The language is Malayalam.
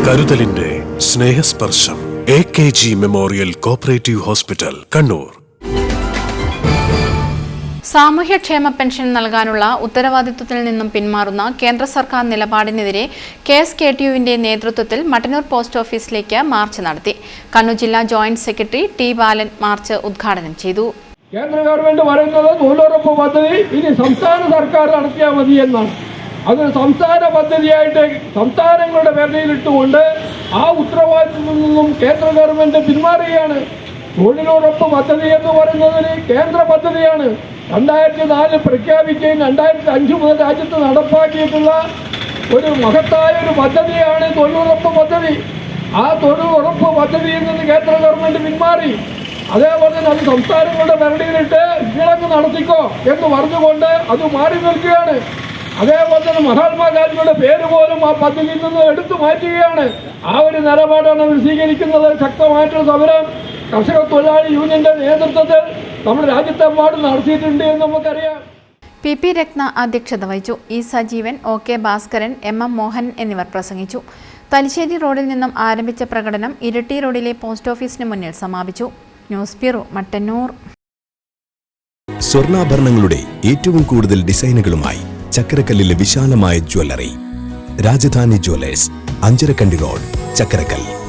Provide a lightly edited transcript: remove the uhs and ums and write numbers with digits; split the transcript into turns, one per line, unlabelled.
കരുതലിന്റെ സ്നേഹസ്പർശം AKG memorial cooperative hospital, Kannur.
സാമൂഹ്യക്ഷേമ പെൻഷൻ നൽകാനുള്ള ഉത്തരവാദിത്വത്തിൽ നിന്നും പിന്മാറുന്ന കേന്ദ്ര സർക്കാർ നിലപാടിനെതിരെ KSKTUവിന്റെ നേതൃത്വത്തിൽ മട്ടന്നൂർ പോസ്റ്റ് ഓഫീസിലേക്ക് മാർച്ച് നടത്തി. കണ്ണൂർ ജില്ലാ ജോയിന്റ് സെക്രട്ടറി T ബാലൻ മാർച്ച് ഉദ്ഘാടനം ചെയ്തു.
കേന്ദ്ര ഗവൺമെന്റ് പറയുന്നത് തൊഴിലുറപ്പ് പദ്ധതി ഇനി സംസ്ഥാന സർക്കാർ നടത്തിയാൽ മതി എന്നാണ്. അത് സംസ്ഥാന പദ്ധതിയായിട്ട് സംസ്ഥാനങ്ങളുടെ പരിധിയിലിട്ടുകൊണ്ട് ആ ഉത്തരവാദിത്വത്തിൽ നിന്നും കേന്ദ്ര ഗവൺമെന്റ് പിന്മാറുകയാണ്. തൊഴിലുറപ്പ് പദ്ധതി എന്ന് പറയുന്നതിന് കേന്ദ്ര പദ്ധതിയാണ്. 2004 പ്രഖ്യാപിക്കുകയും 2005 മുതൽ രാജ്യത്ത് നടപ്പാക്കിയിട്ടുള്ള ഒരു മഹത്തായ ഒരു പദ്ധതിയാണ് തൊഴിലുറപ്പ് പദ്ധതി. ആ തൊഴിലുറപ്പ് പദ്ധതിയിൽ നിന്ന് കേന്ദ്ര ഗവൺമെന്റ് പിന്മാറി. അതേപോലെ തന്നെ അത് സംസ്ഥാനങ്ങളുടെ പരിധിയിലിട്ട് ഇളങ്ങ് നടത്തിക്കോ എന്ന് പറഞ്ഞുകൊണ്ട് അത് മാറി നിൽക്കുകയാണ്. അതേപോലെ തന്നെ മഹാത്മാഗാന്ധിയുടെ പേര് പോലും ആ പദ്ധതിയിൽ നിന്ന് എടുത്തു മാറ്റുകയാണ്. ആ ഒരു നിലപാടാണ് അവർ സ്വീകരിക്കുന്നത്. ശക്തമായിട്ടുള്ള സമരം കർഷക തൊഴിലാളി യൂണിയന്റെ നേതൃത്വത്തിൽ നമ്മുടെ രാജ്യത്തെമ്പാടും നടത്തിയിട്ടുണ്ട് എന്ന് നമുക്കറിയാം.
PP രത്ന അധ്യക്ഷത വഹിച്ചു. E Sajeevan, OK Bhaskaran, MM Mohan എന്നിവർ പ്രസംഗിച്ചു. തലശ്ശേരി റോഡിൽ നിന്നും ആരംഭിച്ച പ്രകടനം ഇരിട്ടി റോഡിലെ പോസ്റ്റ് ഓഫീസിന് മുന്നിൽ സമാപിച്ചു. News bureau, Mattannur.
സ്വർണ്ണാഭരണങ്ങളുടെ ഏറ്റവും കൂടുതൽ ഡിസൈനുകളുമായി ചക്കരക്കല്ലിലെ വിശാലമായ jewellery Rajadhani jewellers, Anjarakandy road, Chakkarakkal.